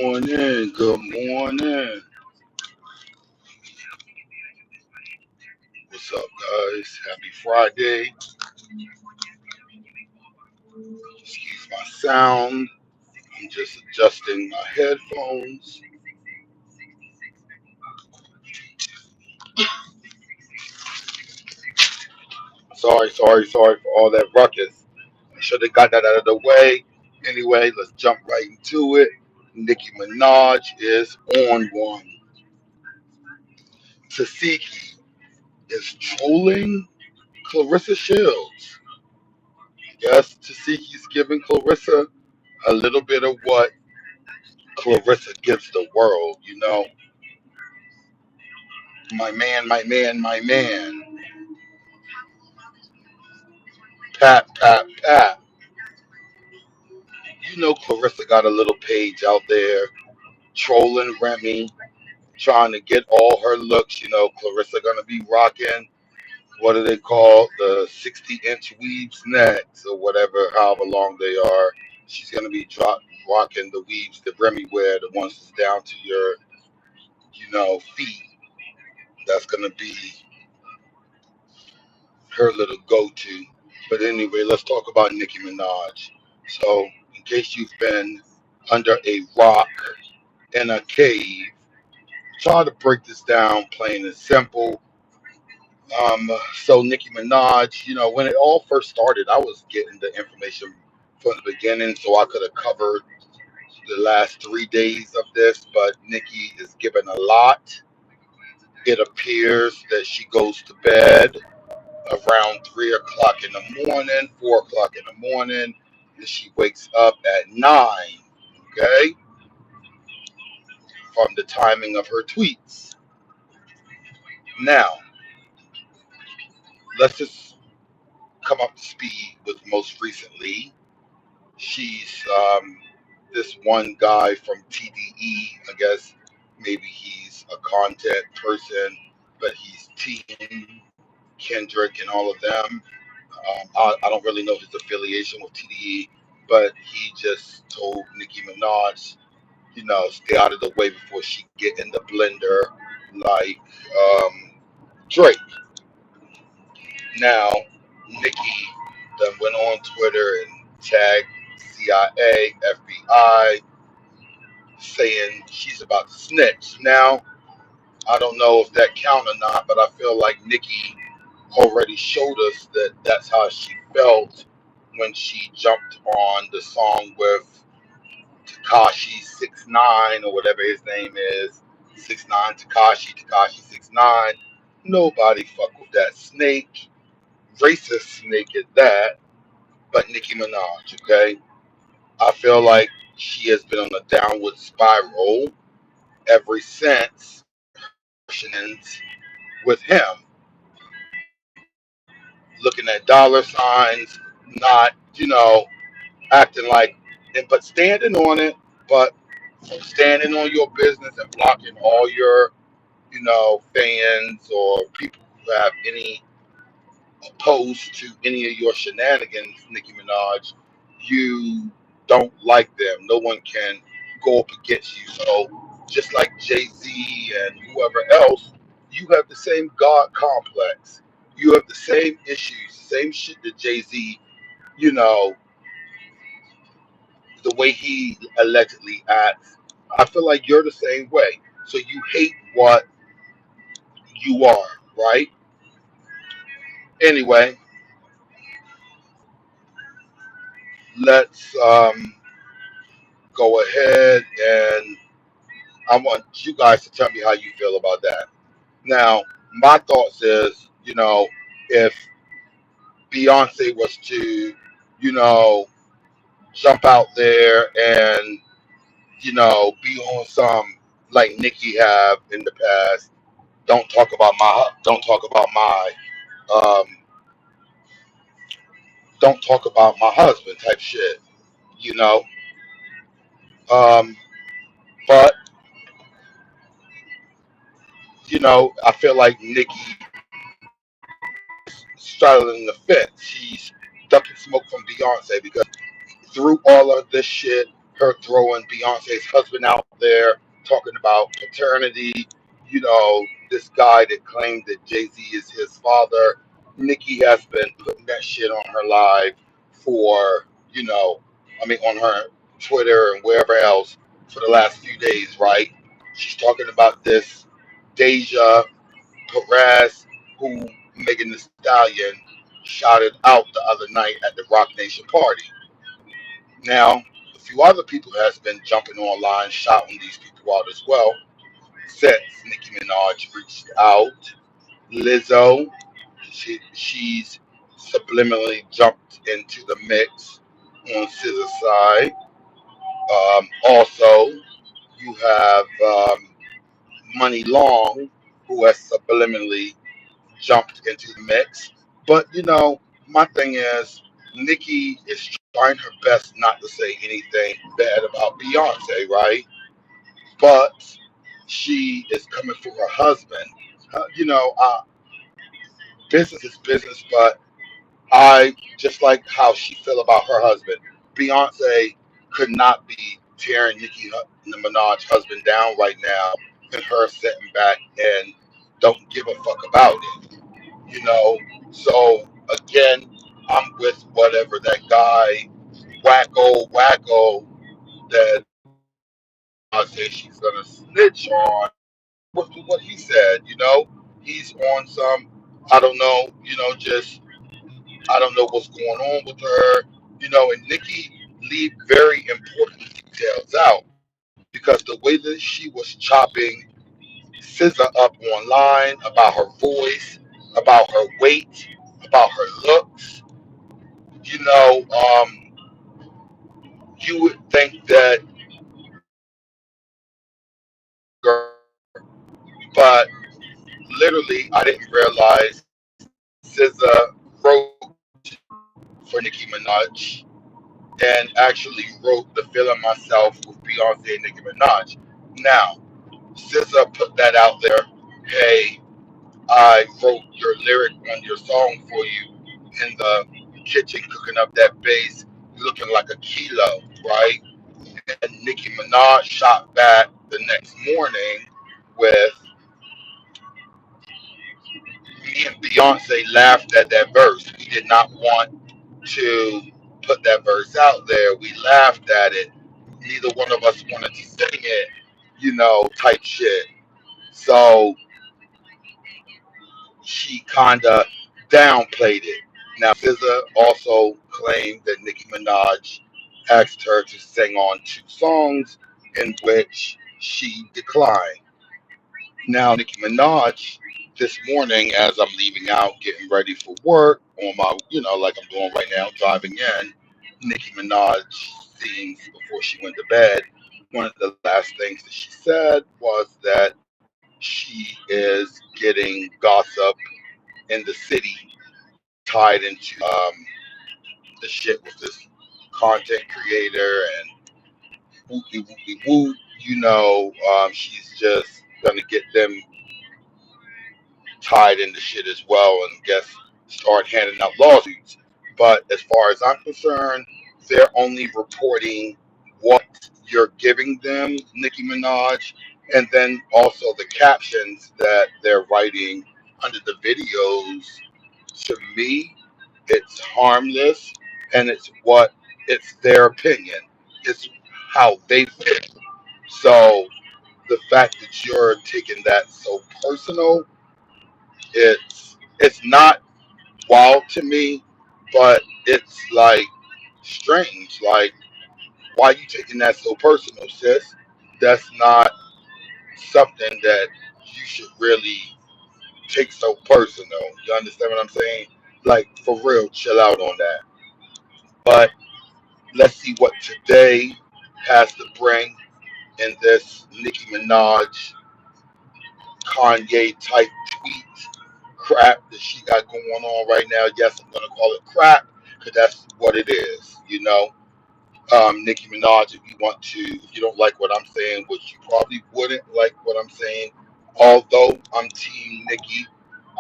morning. Good morning. What's up, guys? Happy Friday. Excuse my sound. I'm just adjusting my headphones. Sorry for all that ruckus. I should have got that out of the way. Anyway, let's jump right into it. Nicki Minaj is on one. Tasiki is trolling Clarissa Shields. Yes, Tasiki's giving Clarissa a little bit of what Clarissa gives the world, my man. Pat. Clarissa got a little page out there trolling Remy, trying to get all her looks. Clarissa gonna be rocking what do they call the 60-inch weaves next or whatever, however long they are. She's gonna be rocking the weaves that Remy wear, the ones that's down to your, feet. That's gonna be her little go-to. But anyway, let's talk about Nicki Minaj. So, in case you've been under a rock in a cave, try to break this down plain and simple. So Nicki Minaj, when it all first started, I was getting the information from the beginning, so I could have covered the last 3 days of this. But Nicki is given a lot. It appears that she goes to bed around 3 o'clock in the morning, 4 o'clock in the morning, and she wakes up at 9. Okay, from the timing of her tweets. Now, let's just come up to speed with most recently. She's this one guy from TDE, I guess maybe he's a content person, but he's Team Kendrick and all of them. I don't really know his affiliation with TDE, but he just told Nicki Minaj, stay out of the way before she get in the blender like Drake. Now, Nicki then went on Twitter and tagged CIA, FBI, saying she's about to snitch. Now, I don't know if that count or not, but I feel like Nicki already showed us that that's how she felt when she jumped on the song with Takashi 69 or whatever his name is. 69 Takashi 69. Nobody fuck with that snake. Racist snake at that, but Nicki Minaj, okay? I feel like she has been on a downward spiral ever since shenanigans with him, looking at dollar signs, not, acting like, but standing on it, but standing on your business and blocking all your, fans or people who have any opposed to any of your shenanigans, Nicki Minaj, you don't like them. No one can go up against you. So just like Jay-Z and whoever else, you have the same God complex. You have the same issues, same shit that Jay-Z, you know, the way he allegedly acts. I feel like you're the same way. So you hate what you are, right? Anyway, let's go ahead and I want you guys to tell me how you feel about that. Now, my thoughts is, if Beyonce was to, you know, jump out there and, be on some like Nicki have in the past, don't talk about um, don't talk about my husband type shit, you know. Um, but I feel like Nicki straddling the fence. She's ducking smoke from Beyonce because through all of this shit. her throwing Beyonce's husband out there, talking about paternity. This guy that claimed that Jay Z is his father. Nicki has been putting that shit on her live for, on her Twitter and wherever else for the last few days, right? She's talking about this Deja Perez, who Megan Thee Stallion shouted out the other night at the Rock Nation party. Now, a few other people has been jumping online, shouting these people out as well. Since Nicki Minaj reached out, Lizzo, she's subliminally jumped into the mix on SZA's side. Also, you have Money Long, who has subliminally jumped into the mix. But my thing is, Nicki is trying her best not to say anything bad about Beyonce, right? But she is coming for her husband. Business is business, but I just like how she feel about her husband. Beyonce could not be tearing Nicki Minaj husband down right now, and her sitting back and don't give a fuck about it. you know. So again, I'm with whatever that guy wacko that I say she's gonna snitch on. What he said, he's on some. I don't know, just I don't know what's going on with her, and Nikki leave very important details out because the way that she was chopping SZA up online about her voice, about her weight, about her looks, you know, um, you would think that, girl, but literally, I didn't realize SZA wrote for Nicki Minaj and actually wrote the Feeling Myself with Beyonce and Nicki Minaj. Now, SZA put that out there. Hey, I wrote your lyric on your song for you in the kitchen cooking up that bass, looking like a kilo, right? And Nicki Minaj shot back the next morning with me and Beyonce laughed at that verse. We did not want to put that verse out there. We laughed at it. Neither one of us wanted to sing it, type shit. So she kind of downplayed it. Now, SZA also claimed that Nicki Minaj asked her to sing on two songs, in which she declined. Now, Nicki Minaj, this morning, as I'm leaving out, getting ready for work on my, like I'm doing right now, driving in, Nicki Minaj scenes before she went to bed. One of the last things that she said was that she is getting gossip in the city tied into the shit with this content creator and whoopie whoopie whoop. She's just gonna get them tied into shit as well and guess start handing out lawsuits. But as far as I'm concerned, they're only reporting what you're giving them, Nicki Minaj, and then also the captions that they're writing under the videos. To me, it's harmless and it's their opinion. It's how they feel. So the fact that you're taking that so personal, it's not wild to me, but it's like strange. Like, why you taking that so personal, sis? That's not something that you should really take so personal. You understand what I'm saying? Like, for real, chill out on that. But let's see what today has to bring in this Nicki Minaj, Kanye type tweet crap that she got going on right now. Yes, I'm gonna call it crap because that's what it is. Nicki Minaj, if you don't like what I'm saying, which you probably wouldn't like what I'm saying, although I'm Team Nicki,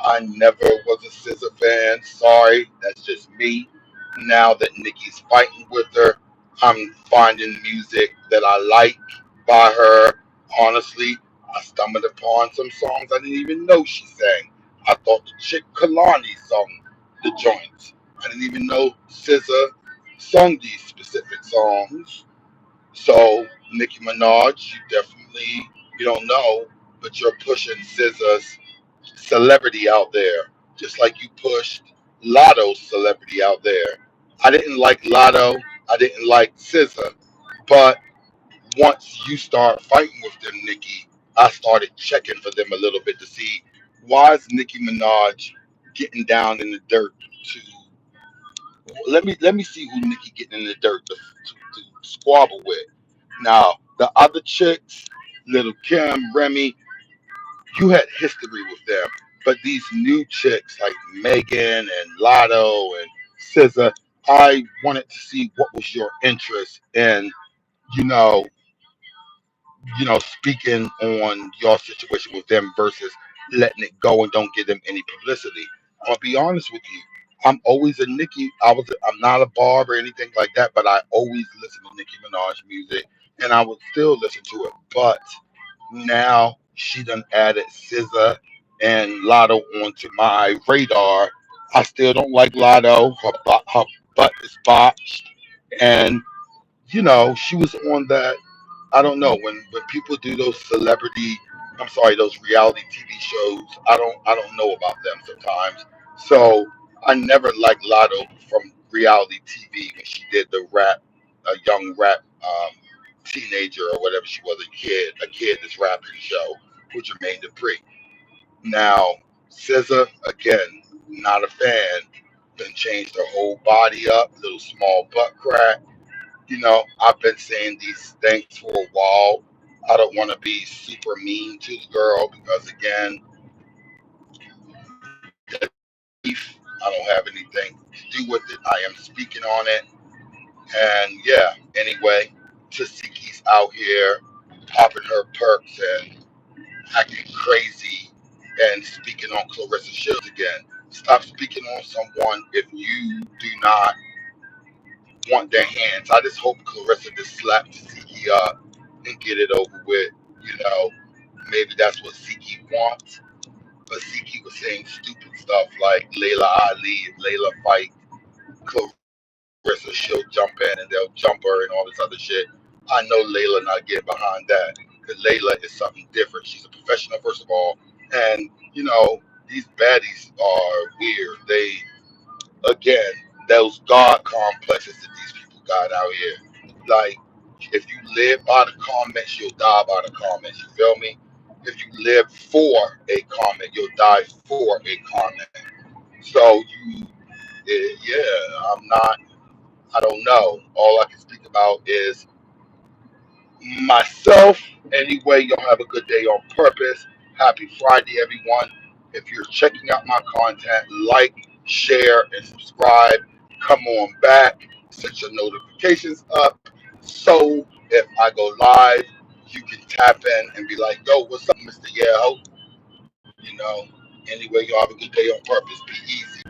I never was a SZA fan. Sorry, that's just me. Now that Nicki's fighting with her, I'm finding music that I like by her. Honestly, I stumbled upon some songs I didn't even know she sang. I thought the chick Kalani sung the joints. I didn't even know SZA sung these specific songs. So Nicki Minaj, you don't know, but you're pushing SZA's celebrity out there, just like you pushed Lotto's celebrity out there. I didn't like Lotto. I didn't like SZA, but once you start fighting with them, Nicki, I started checking for them a little bit to see why is Nicki Minaj getting down in the dirt to let me see who Nicki getting in the dirt to squabble with. Now the other chicks, Little Kim, Remy, you had history with them, but these new chicks like Megan and Lotto and SZA, I wanted to see what was your interest in, you know, speaking on your situation with them versus letting it go and don't give them any publicity. I'm gonna be honest with you. I'm always a Nicki. I'm not a Barb or anything like that, but I always listen to Nicki Minaj music, and I would still listen to it. But now she done added SZA and Lotto onto my radar. I still don't like Lotto. Her butt is botched, and she was on that. I don't know when people do those those reality TV shows. I don't know about them sometimes. So I never liked Lotto from reality TV when she did the rap, a young rap teenager or whatever she was, a kid that's rapping show with Jermaine Dupri. Now SZA again, not a fan. Then changed her whole body up, little small butt crack. I've been saying these things for a while. I don't want to be super mean to the girl because, again, beef, I don't have anything to do with it. I am speaking on it. And yeah, anyway, Tasiki's out here popping her perks and acting crazy and speaking on Clarissa Shields again. Stop speaking on someone if you do not want their hands. I just hope Clarissa just slapped Tasiki up and get it over with. You know, maybe that's what Siki wants. But Siki was saying stupid stuff like Layla Ali, if Layla fight Clarissa, she'll jump in and they'll jump her and all this other shit. I know Layla not getting behind that because Layla is something different. She's a professional, first of all. And, these baddies are weird. Again, those God complexes that these people got out here. Like, if you live by the comments, you'll die by the comments. You feel me? If you live for a comment, you'll die for a comment. So yeah, I don't know. All I can speak about is myself. Anyway, y'all have a good day on purpose. Happy Friday, everyone. If you're checking out my content, like, share, and subscribe. Come on back. Set your notifications up. So if I go live, you can tap in and be like, yo, what's up, Mr. Yeo? Anyway, y'all have a good day on purpose. Be easy.